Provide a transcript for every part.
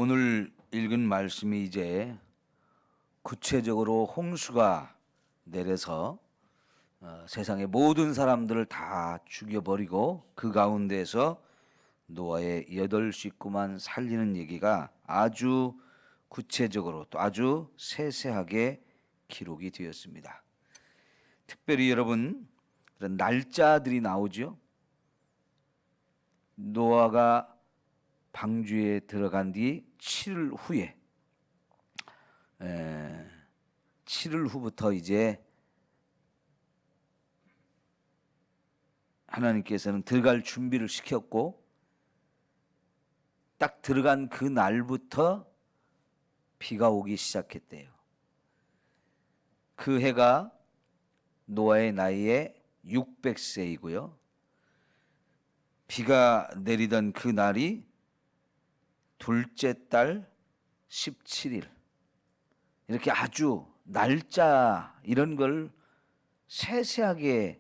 오늘 읽은 말씀이 이제 구체적으로 홍수가 내려서 세상의 모든 사람들을 다 죽여버리고 그 가운데서 노아의 8 식구만 살리는 얘기가 아주 구체적으로 또 아주 세세하게 기록이 되었습니다. 특별히 여러분 그런 날짜들이 나오죠. 노아가 방주에 들어간 뒤 7일 후에 7일 후부터 이제 하나님께서는 들어갈 준비를 시켰고 딱 들어간 그 날부터 비가 오기 시작했대요. 그 해가 노아의 나이에 600세이고요. 비가 내리던 그 날이 둘째 달 17일. 이렇게 아주 날짜 이런 걸 세세하게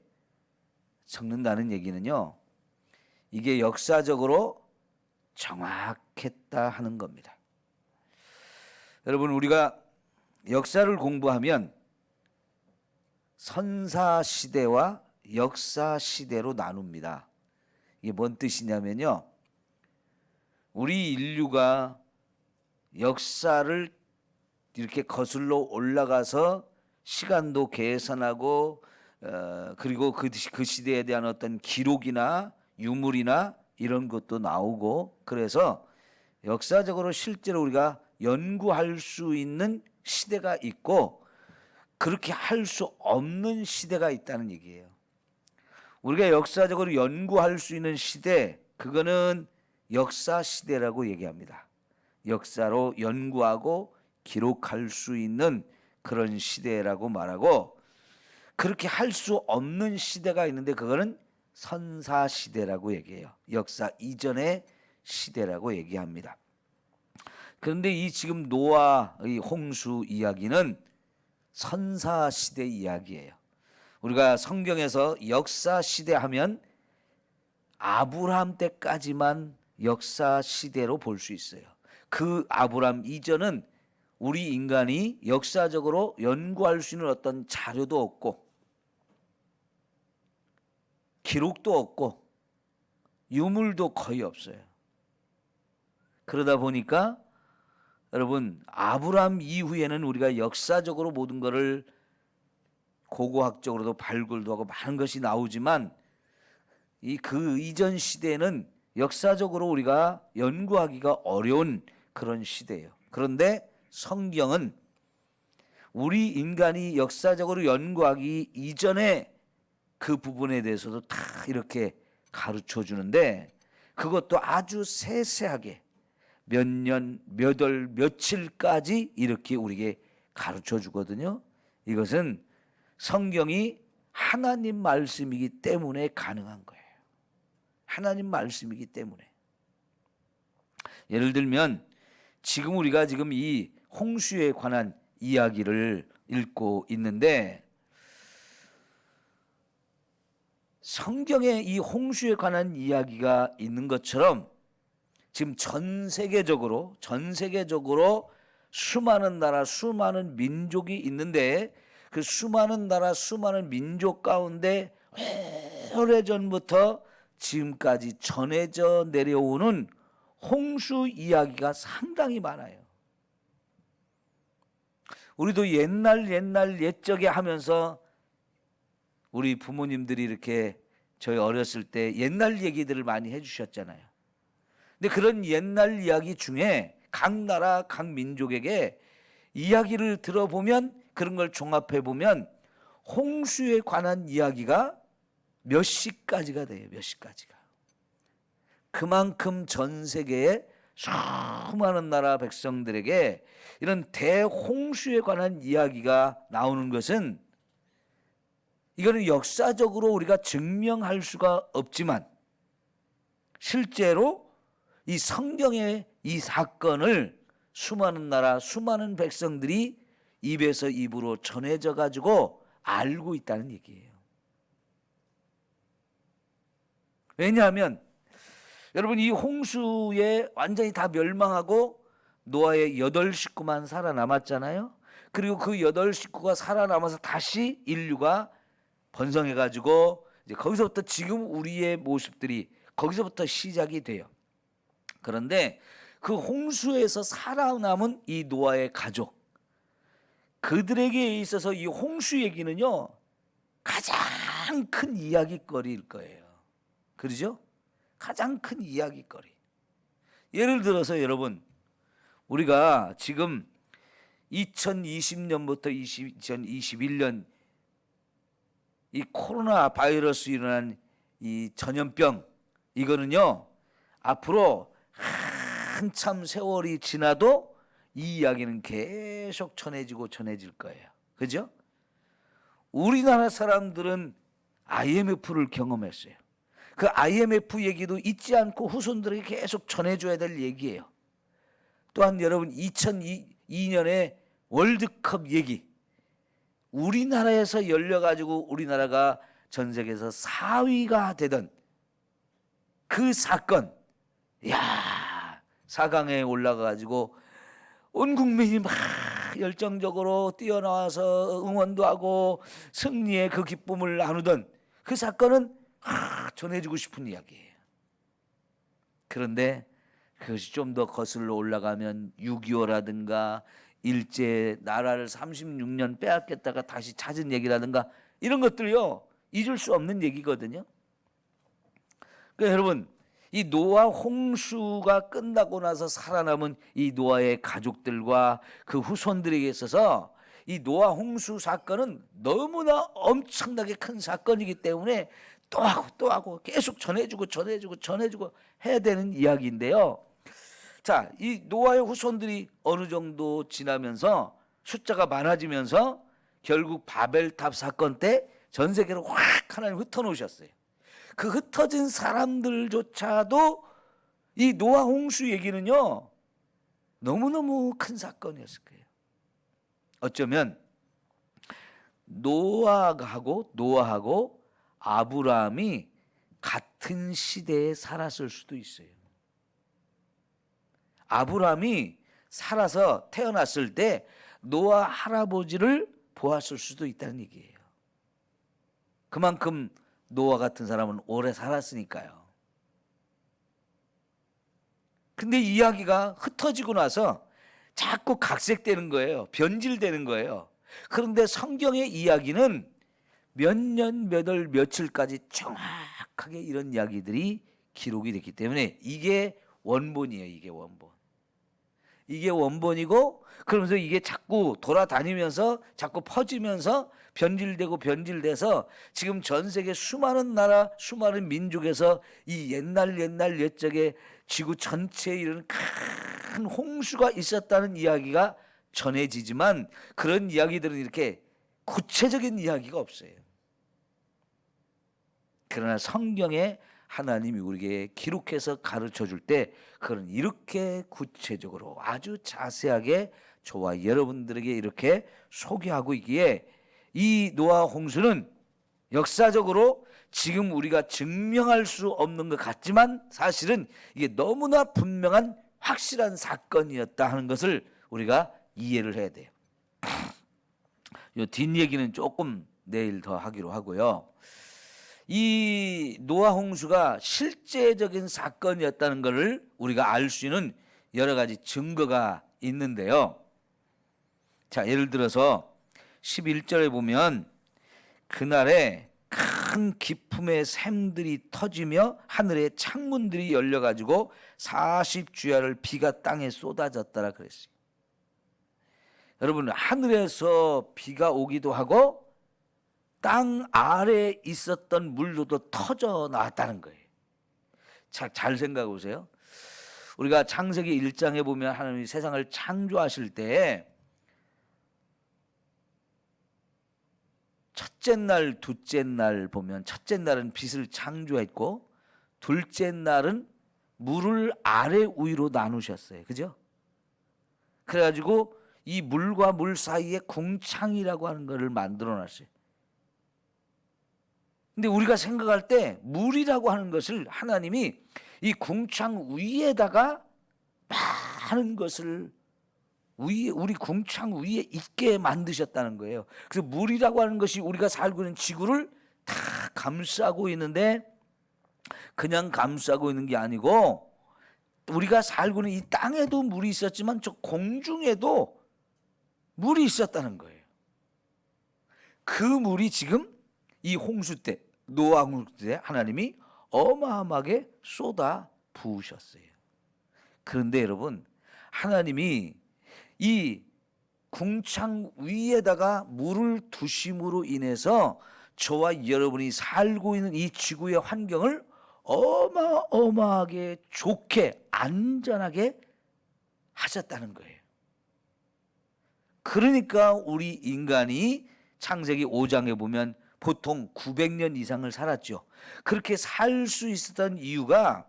적는다는 얘기는요. 이게 역사적으로 정확했다 하는 겁니다. 여러분 우리가 역사를 공부하면 선사시대와 역사시대로 나눕니다. 이게 뭔 뜻이냐면요. 우리 인류가 역사를 이렇게 거슬러 올라가서 시간도 계산하고 그리고 그 시대에 대한 어떤 기록이나 유물이나 이런 것도 나오고 그래서 역사적으로 실제로 우리가 연구할 수 있는 시대가 있고 그렇게 할 수 없는 시대가 있다는 얘기예요. 우리가 역사적으로 연구할 수 있는 시대 그거는 역사 시대라고 얘기합니다. 역사로 연구하고 기록할 수 있는 그런 시대라고 말하고 그렇게 할 수 없는 시대가 있는데 그거는 선사 시대라고 얘기해요. 역사 이전의 시대라고 얘기합니다. 그런데 이 지금 노아의 홍수 이야기는 선사 시대 이야기예요. 우리가 성경에서 역사 시대 하면 아브라함 때까지만 역사 시대로 볼 수 있어요. 그 아브라함 이전은 우리 인간이 역사적으로 연구할 수 있는 어떤 자료도 없고 기록도 없고 유물도 거의 없어요. 그러다 보니까 여러분 아브라함 이후에는 우리가 역사적으로 모든 것을 고고학적으로도 발굴도 하고 많은 것이 나오지만 그 이전 시대에는 역사적으로 우리가 연구하기가 어려운 그런 시대예요. 그런데 성경은 우리 인간이 역사적으로 연구하기 이전에 그 부분에 대해서도 다 이렇게 가르쳐 주는데 그것도 아주 세세하게 몇 년, 몇 월, 며칠까지 이렇게 우리에게 가르쳐 주거든요. 이것은 성경이 하나님 말씀이기 때문에 가능한 거예요. 하나님 말씀이기 때문에. 예를 들면 지금 우리가 지금 이 홍수에 관한 이야기를 읽고 있는데 성경에 이 홍수에 관한 이야기가 있는 것처럼 지금 전 세계적으로 수많은 나라, 수많은 민족이 있는데 그 수많은 나라, 수많은 민족 가운데 오래전부터 지금까지 전해져 내려오는 홍수 이야기가 상당히 많아요. 우리도 옛날 옛적에 하면서 우리 부모님들이 이렇게 저희 어렸을 때 옛날 얘기들을 많이 해주셨잖아요. 근데 그런 옛날 이야기 중에 각 나라, 각 민족에게 이야기를 들어보면 그런 걸 종합해보면 홍수에 관한 이야기가 몇십 가지가 돼요. 몇십 가지가. 그만큼 전 세계의 수많은 나라 백성들에게 이런 대홍수에 관한 이야기가 나오는 것은 이거는 역사적으로 우리가 증명할 수가 없지만 실제로 이 성경의 이 사건을 수많은 나라, 수많은 백성들이 입에서 입으로 전해져 가지고 알고 있다는 얘기예요. 왜냐하면 여러분 이 홍수에 완전히 다 멸망하고 노아의 8식구만 살아남았잖아요. 그리고 그 8식구가 살아남아서 다시 인류가 번성해가지고 이제 거기서부터 지금 우리의 모습들이 거기서부터 시작이 돼요. 그런데 그 홍수에서 살아남은 이 노아의 가족, 그들에게 있어서 이 홍수 얘기는요 가장 큰 이야기거리일 거예요. 그렇죠? 가장 큰 이야기거리. 예를 들어서 여러분, 우리가 지금 2020년부터 2021년 이 코로나 바이러스 일어난 이 전염병, 이거는요 앞으로 한참 세월이 지나도 이 이야기는 계속 전해질 거예요. 그죠? 우리나라 사람들은 IMF를 경험했어요. 그 IMF 얘기도 잊지 않고 후손들에게 계속 전해줘야 될 얘기예요. 또한 여러분 2002년에 월드컵 얘기, 우리나라에서 열려가지고 우리나라가 전 세계에서 4위가 되던 그 사건, 야 4강에 올라가가지고 온 국민이 막 열정적으로 뛰어나와서 응원도 하고 승리의 그 기쁨을 나누던 그 사건은 전해주고 싶은 이야기예요. 그런데 그것이 좀 더 거슬러 올라가면 6.25라든가 일제 나라를 36년 빼앗겼다가 다시 찾은 얘기라든가 이런 것들이요 잊을 수 없는 얘기거든요. 그러니까 여러분, 이 노아 홍수가 끝나고 나서 살아남은 이 노아의 가족들과 그 후손들에게 있어서 이 노아 홍수 사건은 너무나 엄청나게 큰 사건이기 때문에 또 하고 계속 전해주고 해야 되는 이야기인데요. 자, 이 노아의 후손들이 어느 정도 지나면서 숫자가 많아지면서 결국 바벨탑 사건 때 전 세계로 확 하나님 흩어놓으셨어요. 그 흩어진 사람들조차도 이 노아 홍수 얘기는요 너무너무 큰 사건이었을 거예요. 어쩌면 노아하고 아브라함이 같은 시대에 살았을 수도 있어요. 아브라함이 살아서 태어났을 때 노아 할아버지를 보았을 수도 있다는 얘기예요. 그만큼 노아 같은 사람은 오래 살았으니까요. 근데 이야기가 흩어지고 나서 자꾸 각색되는 거예요. 변질되는 거예요. 그런데 성경의 이야기는 몇 년, 몇 월, 며칠까지 정확하게 이런 이야기들이 기록이 됐기 때문에 이게 원본이에요. 이게 원본이고, 그러면서 이게 자꾸 돌아다니면서 자꾸 퍼지면서 변질돼서 지금 전 세계 수많은 나라, 수많은 민족에서 이 옛날 옛적에 지구 전체에 이런 큰 홍수가 있었다는 이야기가 전해지지만 그런 이야기들은 이렇게 구체적인 이야기가 없어요. 그러나 성경에 하나님이 우리에게 기록해서 가르쳐 줄 때 그건 이렇게 구체적으로 아주 자세하게 저와 여러분들에게 이렇게 소개하고 있기에 이 노아 홍수는 역사적으로 지금 우리가 증명할 수 없는 것 같지만 사실은 이게 너무나 분명한 확실한 사건이었다 하는 것을 우리가 이해를 해야 돼요. 이 뒷얘기는 조금 내일 더 하기로 하고요. 이 노아 홍수가 실제적인 사건이었다는 것을 우리가 알 수 있는 여러 가지 증거가 있는데요. 자, 예를 들어서 11절에 보면 그날에 큰 기품의 샘들이 터지며 하늘의 창문들이 열려가지고 40주야를 비가 땅에 쏟아졌더라 그랬어요. 여러분, 하늘에서 비가 오기도 하고 땅 아래에 있었던 물도 터져 나왔다는 거예요. 잘 생각해 보세요. 우리가 창세기 1장에 보면 하나님이 세상을 창조하실 때 첫째 날, 둘째 날 보면 첫째 날은 빛을 창조했고 둘째 날은 물을 아래 위로 나누셨어요. 그죠? 그래가지고 이 물과 물 사이에 궁창이라고 하는 것을 만들어 놨어요. 근데 우리가 생각할 때 물이라고 하는 것을 하나님이 이 궁창 위에다가 많은 것을 위에, 우리 궁창 위에 있게 만드셨다는 거예요. 그래서 물이라고 하는 것이 우리가 살고 있는 지구를 다 감싸고 있는데, 그냥 감싸고 있는 게 아니고 우리가 살고 있는 이 땅에도 물이 있었지만 저 공중에도 물이 있었다는 거예요. 그 물이 지금 이 홍수 때, 노아 홍수 때 하나님이 어마어마하게 쏟아 부으셨어요. 그런데 여러분, 하나님이 이 궁창 위에다가 물을 두심으로 인해서 저와 여러분이 살고 있는 이 지구의 환경을 어마어마하게 좋게 안전하게 하셨다는 거예요. 그러니까 우리 인간이 창세기 5장에 보면 보통 900년 이상을 살았죠. 그렇게 살 수 있었던 이유가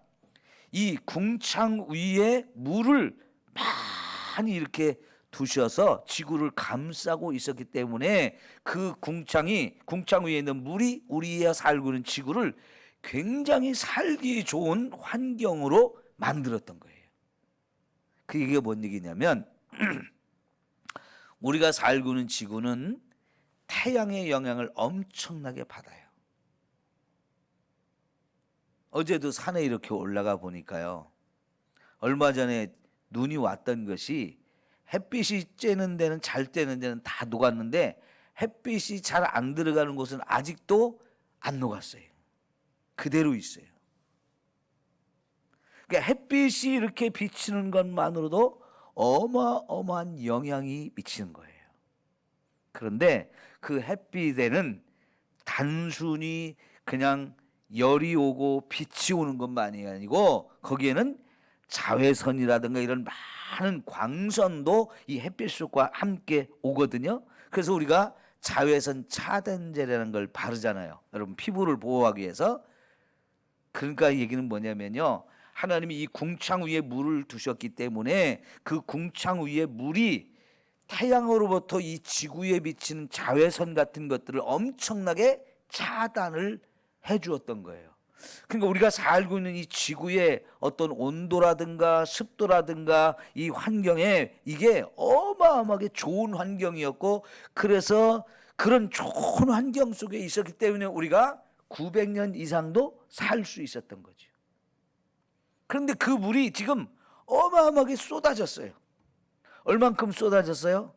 이 궁창 위에 물을 많이 이렇게 두셔서 지구를 감싸고 있었기 때문에 그 궁창 위에 있는 물이 우리가 살고 있는 지구를 굉장히 살기 좋은 환경으로 만들었던 거예요. 그게 뭔 얘기냐면 우리가 살고 있는 지구는 태양의 영향을 엄청나게 받아요. 어제도 산에 이렇게 올라가 보니까요, 얼마 전에 눈이 왔던 것이 햇빛이 쬐는 데는, 잘 쬐는 데는 다 녹았는데 햇빛이 잘 안 들어가는 곳은 아직도 안 녹았어요. 그대로 있어요. 그러니까 햇빛이 이렇게 비치는 것만으로도 어마어마한 영향이 미치는 거예요. 그런데 그 햇빛에는 단순히 그냥 열이 오고 빛이 오는 것만이 아니고 거기에는 자외선이라든가 이런 많은 광선도 이 햇빛 속과 함께 오거든요. 그래서 우리가 자외선 차단제라는 걸 바르잖아요. 여러분, 피부를 보호하기 위해서. 그러니까 얘기는 뭐냐면요, 하나님이 이 궁창 위에 물을 두셨기 때문에 그 궁창 위에 물이 태양으로부터 이 지구에 비치는 자외선 같은 것들을 엄청나게 차단을 해 주었던 거예요. 그러니까 우리가 살고 있는 이 지구의 어떤 온도라든가 습도라든가 이 환경에 이게 어마어마하게 좋은 환경이었고, 그래서 그런 좋은 환경 속에 있었기 때문에 우리가 900년 이상도 살 수 있었던 거죠. 그런데 그 물이 지금 어마어마하게 쏟아졌어요. 얼만큼 쏟아졌어요?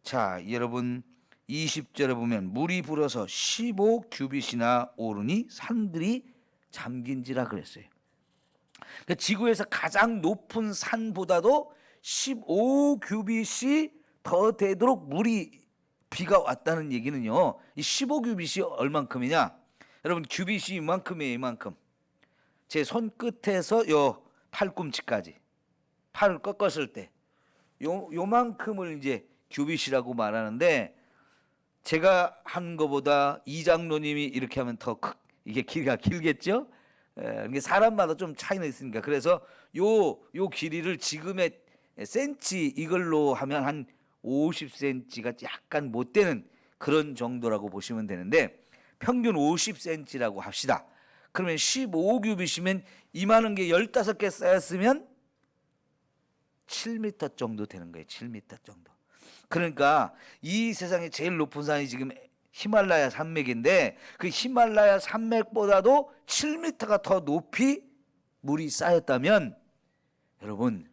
자, 여러분, 20절에 보면 물이 불어서 15규빗이나 오르니 산들이 잠긴지라 그랬어요. 그러니까 지구에서 가장 높은 산보다도 15규빗이 더 되도록 비가 왔다는 얘기는요, 이 15규빗이 얼만큼이냐? 여러분, 규빗이 이만큼이에요. 이만큼. 제 손끝에서 요 팔꿈치까지, 팔을 꺾었을 때 요만큼을 이제 규빗이라고 말하는데, 제가 한 거보다 이 장로님이 이렇게 하면 더 이게 길이가 길겠죠? 이게 사람마다 좀 차이는 있으니까. 그래서 요 길이를 지금의 센치 이걸로 하면 한 50cm가 약간 못 되는 그런 정도라고 보시면 되는데, 평균 50cm라고 합시다. 그러면 15규빗이면 이만한 게 15개 쌓였으면 7m 정도 되는 거예요. 7m 정도. 그러니까 이 세상에 제일 높은 산이 지금 히말라야 산맥인데, 그 히말라야 산맥보다도 7m가 더 높이 물이 쌓였다면, 여러분,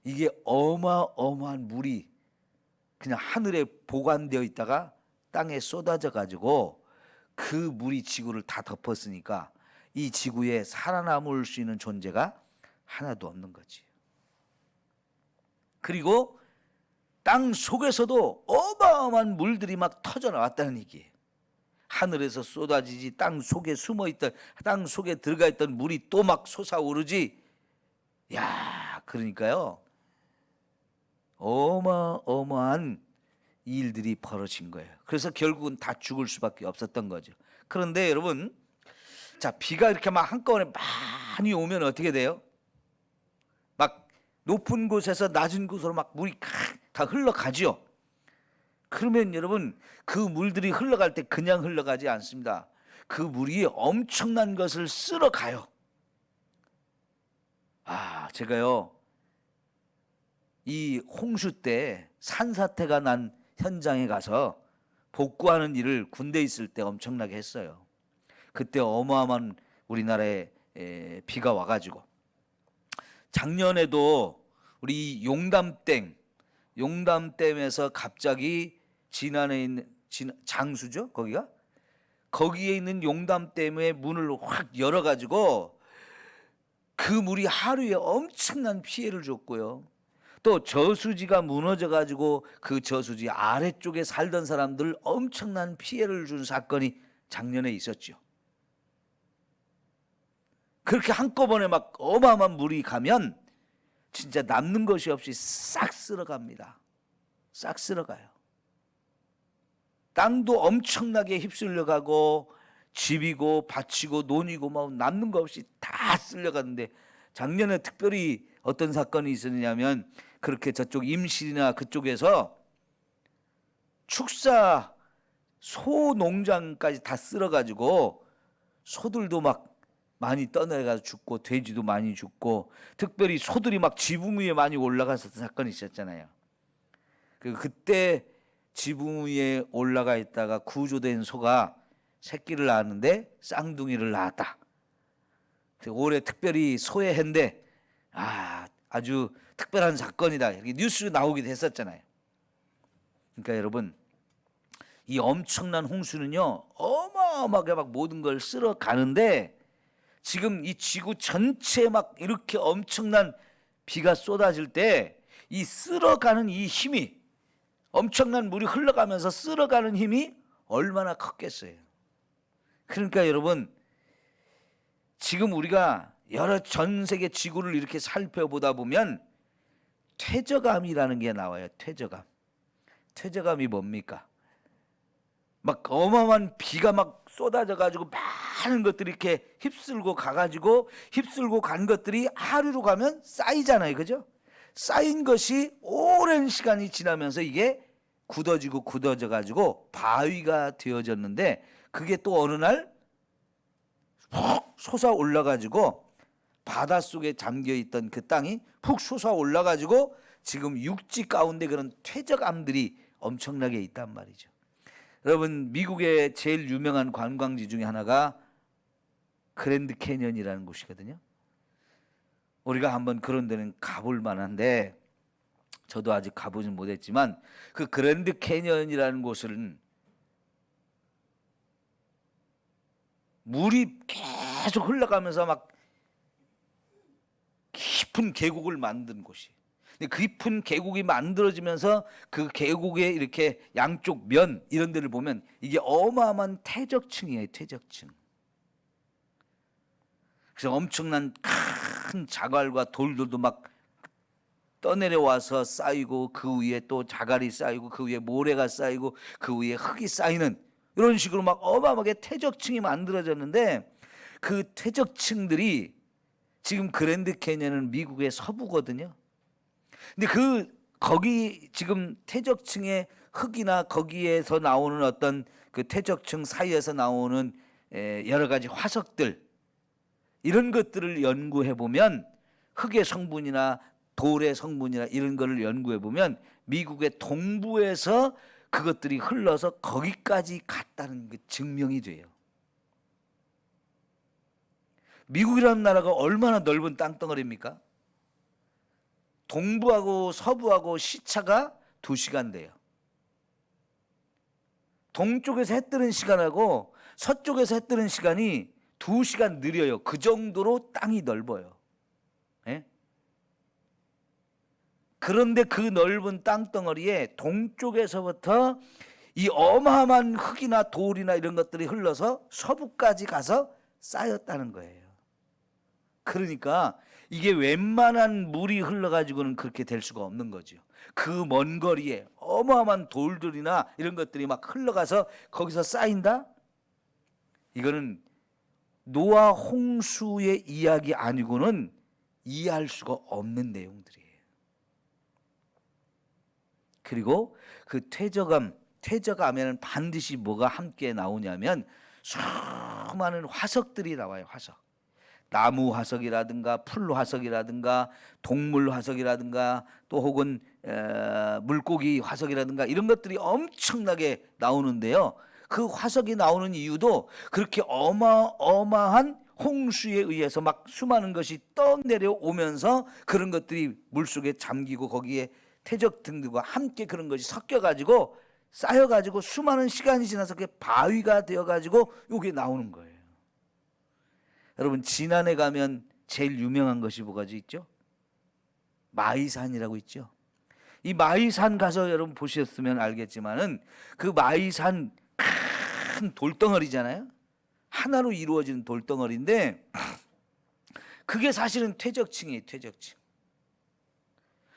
이게 어마어마한 물이 그냥 하늘에 보관되어 있다가 땅에 쏟아져 가지고 그 물이 지구를 다 덮었으니까 이 지구에 살아남을 수 있는 존재가 하나도 없는 거지. 그리고 땅 속에서도 어마어마한 물들이 막 터져 나왔다는 얘기예요. 하늘에서 쏟아지지, 땅 속에 숨어있던, 땅 속에 들어가 있던 물이 또 막 솟아오르지. 야, 그러니까요, 어마어마한 일들이 벌어진 거예요. 그래서 결국은 다 죽을 수밖에 없었던 거죠. 그런데 여러분, 자, 비가 이렇게 막 한꺼번에 많이 오면 어떻게 돼요? 막 높은 곳에서 낮은 곳으로 막 물이 다 흘러가죠. 그러면 여러분, 그 물들이 흘러갈 때 그냥 흘러가지 않습니다. 그 물이 엄청난 것을 쓸어가요. 제가요, 이 홍수 때 산사태가 난 현장에 가서 복구하는 일을 군대에 있을 때 엄청나게 했어요. 그때 어마어마한 우리나라에 비가 와가지고, 작년에도 우리 용담댐에서 갑자기 진안에 있는 장수죠, 거기에 있는 용담댐의 문을 확 열어가지고 그 물이 하루에 엄청난 피해를 줬고요. 또 저수지가 무너져가지고 그 저수지 아래쪽에 살던 사람들 엄청난 피해를 준 사건이 작년에 있었죠. 그렇게 한꺼번에 막 어마어마한 물이 가면 진짜 남는 것이 없이 싹 쓸어갑니다. 싹 쓸어가요. 땅도 엄청나게 휩쓸려 가고 집이고 밭이고 논이고 막 남는 거 없이 다 쓸려갔는데, 작년에 특별히 어떤 사건이 있었냐면 그렇게 저쪽 임실이나 그쪽에서 축사 소 농장까지 다 쓸어가지고 소들도 막 많이 떠내려가서 죽고 돼지도 많이 죽고, 특별히 소들이 막 지붕 위에 많이 올라갔었던 사건이 있었잖아요. 그때 지붕 위에 올라가 있다가 구조된 소가 새끼를 낳았는데 쌍둥이를 낳았다. 올해 특별히 소의 해인데 아주 특별한 사건이다, 이렇게 뉴스 나오기도 했었잖아요. 그러니까 여러분, 이 엄청난 홍수는요 어마어마하게 막 모든 걸 쓸어 가는데, 지금 이 지구 전체에 막 이렇게 엄청난 비가 쏟아질 때 이 쓸어가는 이 힘이, 엄청난 물이 흘러가면서 쓸어가는 힘이 얼마나 컸겠어요. 그러니까 여러분, 지금 우리가 여러 전 세계 지구를 이렇게 살펴보다 보면 퇴저감이라는 게 나와요. 퇴저감이 뭡니까? 막 어마어마한 비가 막 쏟아져 가지고 많은 것들이 이렇게 휩쓸고 가가지고, 휩쓸고 간 것들이 하루로 가면 쌓이잖아요, 그죠? 쌓인 것이 오랜 시간이 지나면서 이게 굳어져 가지고 바위가 되어졌는데, 그게 또 어느 날 푹 솟아 올라가지고 바닷속에 잠겨있던 그 땅이 푹 솟아 올라가지고 지금 육지 가운데 그런 퇴적암들이 엄청나게 있단 말이죠. 여러분, 미국의 제일 유명한 관광지 중에 하나가 그랜드 캐년이라는 곳이거든요. 우리가 한번 그런 데는 가볼 만한데, 저도 아직 가보진 못했지만 그 그랜드 캐년이라는 곳은 물이 계속 흘러가면서 막 깊은 계곡을 만든 곳이. 깊은 계곡이 만들어지면서 그 계곡의 이렇게 양쪽 면 이런 데를 보면 이게 어마어마한 퇴적층이에요, 퇴적층. 그래서 엄청난 큰 자갈과 돌들도 막 떠내려와서 쌓이고, 그 위에 또 자갈이 쌓이고, 그 위에 모래가 쌓이고, 그 위에 흙이 쌓이는, 이런 식으로 막 어마어마하게 퇴적층이 만들어졌는데, 그 퇴적층들이 지금 그랜드 캐년은 미국의 서부거든요. 근데 거기 지금 퇴적층의 흙이나 거기에서 나오는 어떤 그 퇴적층 사이에서 나오는 여러 가지 화석들, 이런 것들을 연구해 보면, 흙의 성분이나 돌의 성분이나 이런 거를 연구해 보면 미국의 동부에서 그것들이 흘러서 거기까지 갔다는 게 증명이 돼요. 미국이라는 나라가 얼마나 넓은 땅덩어리입니까? 동부하고 서부하고 시차가 2시간 돼요. 동쪽에서 해 뜨는 시간하고 서쪽에서 해 뜨는 시간이 2시간 느려요. 그 정도로 땅이 넓어요. 예? 그런데 그 넓은 땅덩어리에 동쪽에서부터 이 어마어마한 흙이나 돌이나 이런 것들이 흘러서 서부까지 가서 쌓였다는 거예요. 그러니까 이게 웬만한 물이 흘러가지고는 그렇게 될 수가 없는 거죠. 그 먼 거리에 어마어마한 돌들이나 이런 것들이 막 흘러가서 거기서 쌓인다? 이거는 노아 홍수의 이야기 아니고는 이해할 수가 없는 내용들이에요. 그리고 그 퇴적암에는 반드시 뭐가 함께 나오냐면 수많은 화석들이 나와요. 화석. 나무 화석이라든가 풀 화석이라든가 동물 화석이라든가 또 혹은 물고기 화석이라든가 이런 것들이 엄청나게 나오는데요. 그 화석이 나오는 이유도 그렇게 어마어마한 홍수에 의해서 막 수많은 것이 떠내려오면서 그런 것들이 물속에 잠기고 거기에 퇴적 등들과 함께 그런 것이 섞여가지고 쌓여가지고 수많은 시간이 지나서 그게 바위가 되어가지고 이게 나오는 거예요. 여러분 진안에 가면 제일 유명한 것이 뭐가 있죠? 마이산이라고 있죠. 이 마이산 가서 여러분 보셨으면 알겠지만은 그 마이산 큰 돌덩어리잖아요. 하나로 이루어진 돌덩어리인데 그게 사실은 퇴적층이에요. 퇴적층.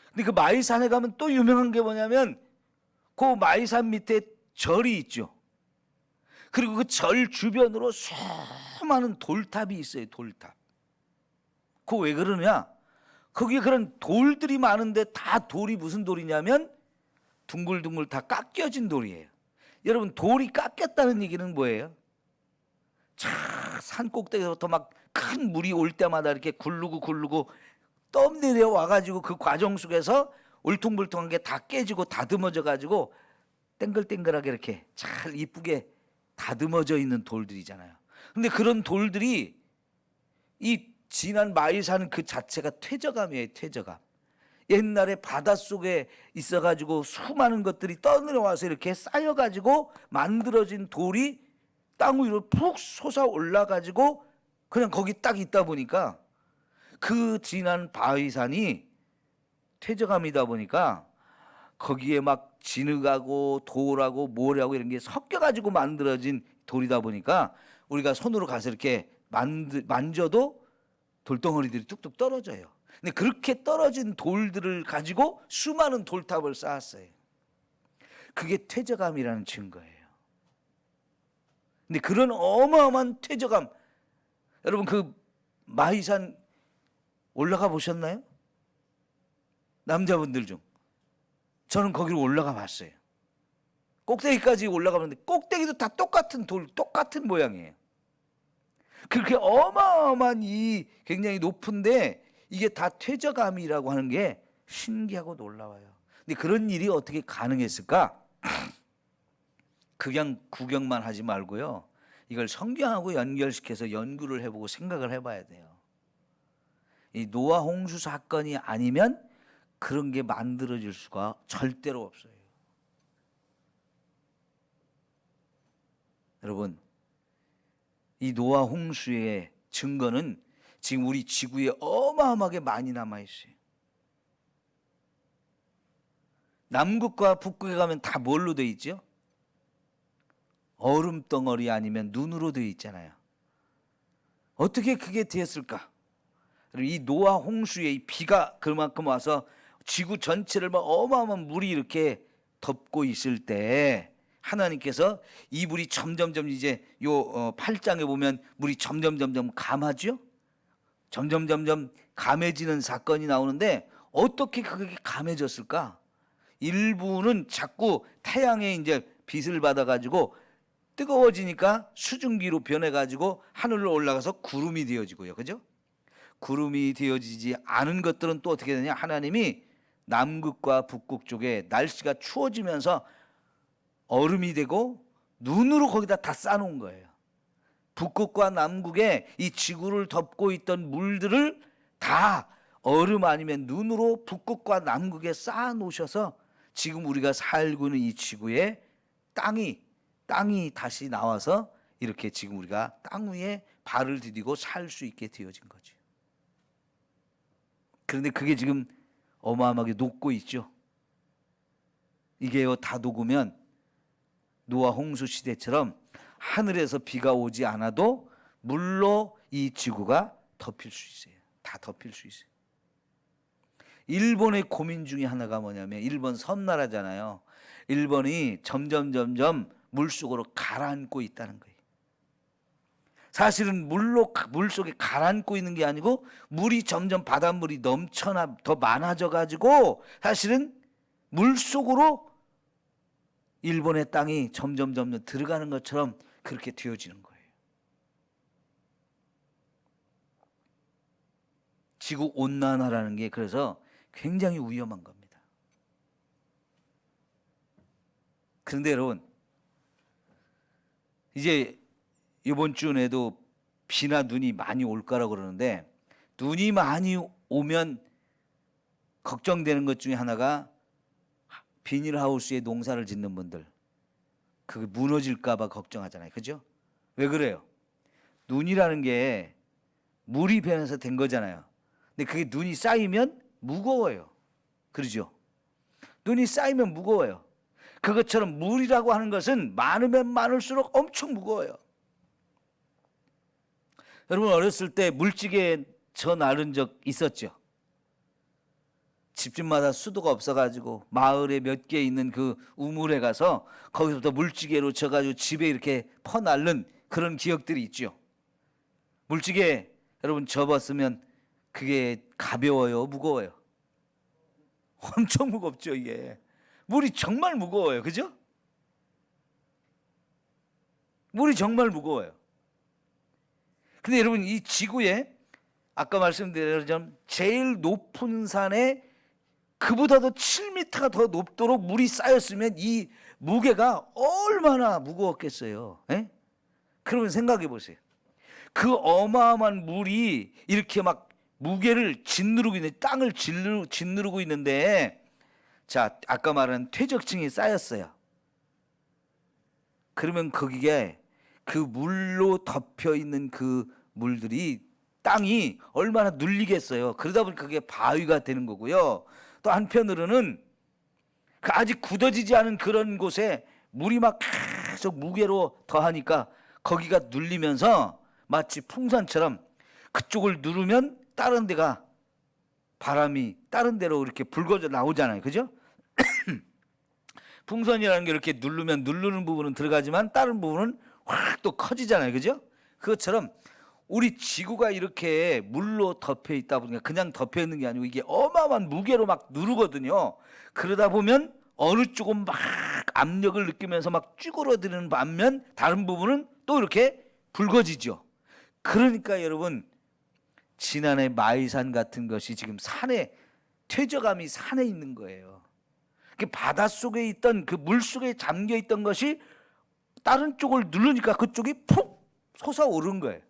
근데 그 마이산에 가면 또 유명한 게 뭐냐면 그 마이산 밑에 절이 있죠. 그리고 그 절 주변으로 수많은 돌탑이 있어요. 돌탑. 그거 왜 그러냐? 거기에 그런 돌들이 많은데 다 돌이 무슨 돌이냐면 둥글둥글 다 깎여진 돌이에요. 여러분 돌이 깎였다는 얘기는 뭐예요? 산 꼭대기부터 막 큰 물이 올 때마다 이렇게 굴르고 떠내려 와가지고 그 과정 속에서 울퉁불퉁한 게 다 깨지고 다듬어져 가지고 땡글땡글하게 이렇게 잘 이쁘게 다듬어져 있는 돌들이잖아요. 근데 그런 돌들이 이 진안 마이산 그 자체가 퇴적암이에요. 퇴적암. 옛날에 바닷속에 있어가지고 수많은 것들이 떠내려와서 이렇게 쌓여가지고 만들어진 돌이 땅 위로 푹 솟아 올라가지고 그냥 거기 딱 있다 보니까 그 진안 바위산이 퇴적암이다 보니까 거기에 막 진흙하고 돌하고 모래하고 이런 게 섞여가지고 만들어진 돌이다 보니까 우리가 손으로 가서 이렇게 만져도 돌덩어리들이 뚝뚝 떨어져요. 근데 그렇게 떨어진 돌들을 가지고 수많은 돌탑을 쌓았어요. 그게 퇴적암이라는 증거예요. 근데 그런 어마어마한 퇴적암, 여러분 그 마이산 올라가 보셨나요? 남자분들 중. 저는 거기로 올라가 봤어요. 꼭대기까지 올라가는데 꼭대기도 다 똑같은 돌, 똑같은 모양이에요. 그렇게 어마어마한 이 굉장히 높은데 이게 다 퇴적암이라고 하는 게 신기하고 놀라워요. 근데 그런 일이 어떻게 가능했을까? 그냥 구경만 하지 말고요. 이걸 성경하고 연결시켜서 연구를 해보고 생각을 해봐야 돼요. 이 노아 홍수 사건이 아니면 그런 게 만들어질 수가 절대로 없어요. 여러분, 이 노아 홍수의 증거는 지금 우리 지구에 어마어마하게 많이 남아있어요. 남극과 북극에 가면 다 뭘로 돼 있죠? 얼음 덩어리 아니면 눈으로 되어 있잖아요. 어떻게 그게 되었을까? 이 노아 홍수에 이 비가 그만큼 와서 지구 전체를 막 어마어마한 물이 이렇게 덮고 있을 때 하나님께서 이 물이 점점점 이제 요 8장에 보면 물이 점점점 감하죠? 점점점 감해지는 사건이 나오는데 어떻게 그게 감해졌을까? 일부는 자꾸 태양의 이제 빛을 받아가지고 뜨거워지니까 수증기로 변해가지고 하늘로 올라가서 구름이 되어지고요. 그죠? 구름이 되어지지 않은 것들은 또 어떻게 되냐? 하나님이 남극과 북극 쪽에 날씨가 추워지면서 얼음이 되고 눈으로 거기다 다 쌓아놓은 거예요. 북극과 남극에 이 지구를 덮고 있던 물들을 다 얼음 아니면 눈으로 북극과 남극에 쌓아 놓으셔서 지금 우리가 살고 있는 이 지구에 땅이 다시 나와서 이렇게 지금 우리가 땅 위에 발을 디디고 살 수 있게 되어진 거죠. 그런데 그게 지금 어마어마하게 녹고 있죠. 이게요 다 녹으면 노아 홍수 시대처럼 하늘에서 비가 오지 않아도 물로 이 지구가 덮일 수 있어요. 다 덮일 수 있어요. 일본의 고민 중에 하나가 뭐냐면 일본 섬나라잖아요. 일본이 점점 물속으로 가라앉고 있다는 거예요. 사실은 물속에 가라앉고 있는 게 아니고 물이 점점 바닷물이 넘쳐나 더 많아져 가지고 사실은 물속으로 일본의 땅이 점점 들어가는 것처럼 그렇게 되어지는 거예요. 지구 온난화라는 게 그래서 굉장히 위험한 겁니다. 그런데 여러분, 이제 이번 주에도 비나 눈이 많이 올 거라고 그러는데, 눈이 많이 오면 걱정되는 것 중에 하나가 비닐하우스에 농사를 짓는 분들, 그게 무너질까 봐 걱정하잖아요. 그죠? 왜 그래요? 눈이라는 게 물이 변해서 된 거잖아요. 근데 그게 눈이 쌓이면 무거워요. 그러죠? 눈이 쌓이면 무거워요. 그것처럼 물이라고 하는 것은 많으면 많을수록 엄청 무거워요. 여러분 어렸을 때 물찌개 저 나른 적 있었죠? 집집마다 수도가 없어가지고 마을에 몇 개 있는 그 우물에 가서 거기서부터 물찌개로 져가지고 집에 이렇게 퍼날른 그런 기억들이 있죠. 물찌개 여러분 접었으면 그게 가벼워요, 무거워요? 엄청 무겁죠. 이게 물이 정말 무거워요. 그죠? 물이 정말 무거워요. 근데 여러분 이 지구에 아까 말씀드린 것처럼 제일 높은 산에 그보다도 7m가 더 높도록 물이 쌓였으면 이 무게가 얼마나 무거웠겠어요. 에? 그러면 생각해 보세요. 그 어마어마한 물이 이렇게 막 무게를 짓누르고 있는, 땅을 짓누르고 있는데, 자, 아까 말한 퇴적층이 쌓였어요. 그러면 거기에 그 물로 덮여 있는 그 물들이 땅이 얼마나 눌리겠어요. 그러다 보니까 그게 바위가 되는 거고요. 또 한편으로는 그 아직 굳어지지 않은 그런 곳에 물이 막 계속 무게로 더하니까 거기가 눌리면서 마치 풍선처럼 그쪽을 누르면 다른 데가 바람이 다른 데로 이렇게 불거져 나오잖아요. 그죠? 풍선이라는 게 이렇게 누르면 누르는 부분은 들어가지만 다른 부분은 확 또 커지잖아요. 그죠? 그것처럼 우리 지구가 이렇게 물로 덮여 있다 보니까 그냥 덮여 있는 게 아니고 이게 어마어마한 무게로 막 누르거든요. 그러다 보면 어느 쪽은 막 압력을 느끼면서 막 쭈그러드는 반면 다른 부분은 또 이렇게 붉어지죠. 그러니까 여러분 지난해 마이산 같은 것이 지금 산에 퇴적암이 산에 있는 거예요. 바닷속에 있던 그 물속에 잠겨 있던 것이 다른 쪽을 누르니까 그쪽이 푹 솟아오른 거예요.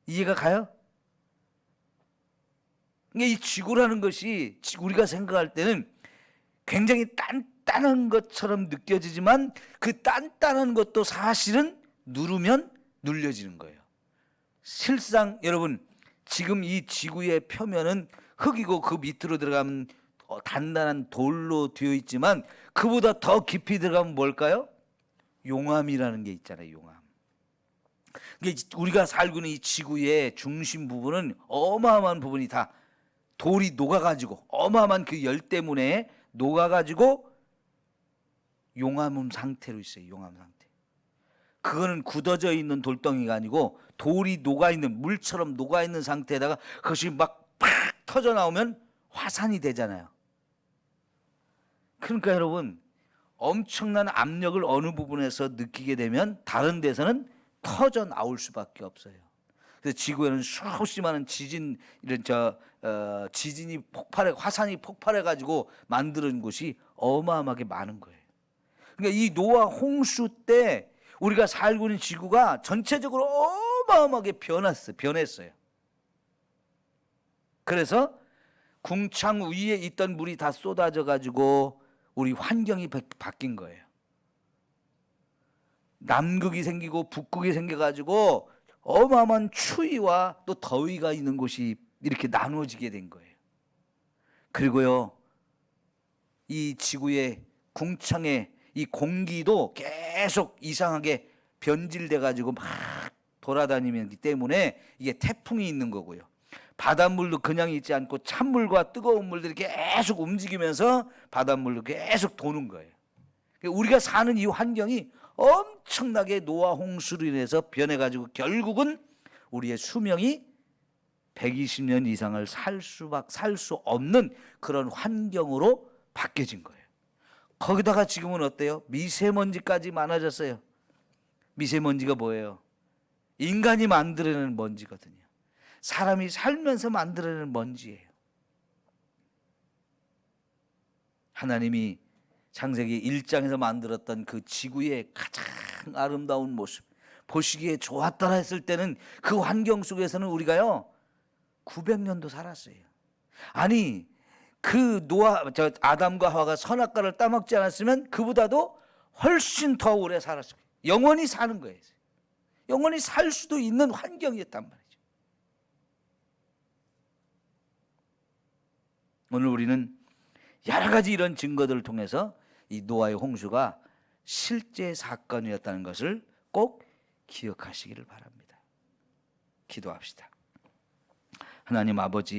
이해가 가요? 이 지구라는 것이 우리가 생각할 때는 굉장히 단단한 것처럼 느껴지지만 그 단단한 것도 사실은 누르면 눌려지는 거예요. 실상 여러분 지금 이 지구의 표면은 흙이고 그 밑으로 들어가면 단단한 돌로 되어 있지만 그보다 더 깊이 들어가면 뭘까요? 용암이라는 게 있잖아요. 용암. 우리가 살고 있는 이 지구의 중심 부분은 어마어마한 부분이 다 돌이 녹아가지고 어마어마한 그 열 때문에 녹아가지고 용암 상태로 있어요. 용암 상태. 그거는 굳어져 있는 돌덩이가 아니고 돌이 녹아있는, 물처럼 녹아있는 상태에다가 그것이 막 팍 터져 나오면 화산이 되잖아요. 그러니까 여러분 엄청난 압력을 어느 부분에서 느끼게 되면 다른 데서는 터져 나올 수밖에 없어요. 그래서 지구에는 수없이 많은 지진, 이런 지진이 폭발해, 화산이 폭발해 가지고 만드는 곳이 어마어마하게 많은 거예요. 그러니까 이 노아 홍수 때 우리가 살고 있는 지구가 전체적으로 어마어마하게 변했어요. 그래서 궁창 위에 있던 물이 다 쏟아져 가지고 우리 환경이 바뀐 거예요. 남극이 생기고 북극이 생겨가지고 어마어마한 추위와 또 더위가 있는 곳이 이렇게 나누어지게 된 거예요. 그리고요, 이 지구의 궁창의 이 공기도 계속 이상하게 변질돼가지고 막 돌아다니기 때문에 이게 태풍이 있는 거고요. 바닷물도 그냥 있지 않고 찬물과 뜨거운 물들이 계속 움직이면서 바닷물도 계속 도는 거예요. 우리가 사는 이 환경이 엄청나게 노아 홍수로 인해서 변해가지고 결국은 우리의 수명이 120년 이상을 살 수 없는 그런 환경으로 바뀌어진 거예요. 거기다가 지금은 어때요? 미세먼지까지 많아졌어요. 미세먼지가 뭐예요? 인간이 만들어낸 먼지거든요. 사람이 살면서 만들어내는 먼지예요. 하나님이 창세기 1장에서 만들었던 그 지구의 가장 아름다운 모습, 보시기에 좋았더라 했을 때는 그 환경 속에서는 우리가요 900년도 살았어요. 아니 그 아담과 하와가 선악과를 따먹지 않았으면 그보다도 훨씬 더 오래 살았을 거예요. 영원히 사는 거예요. 영원히 살 수도 있는 환경이었단 말이죠. 오늘 우리는 여러 가지 이런 증거들을 통해서 이 노아의 홍수가 실제 사건이었다는 것을 꼭 기억하시기를 바랍니다. 기도합시다. 하나님 아버지,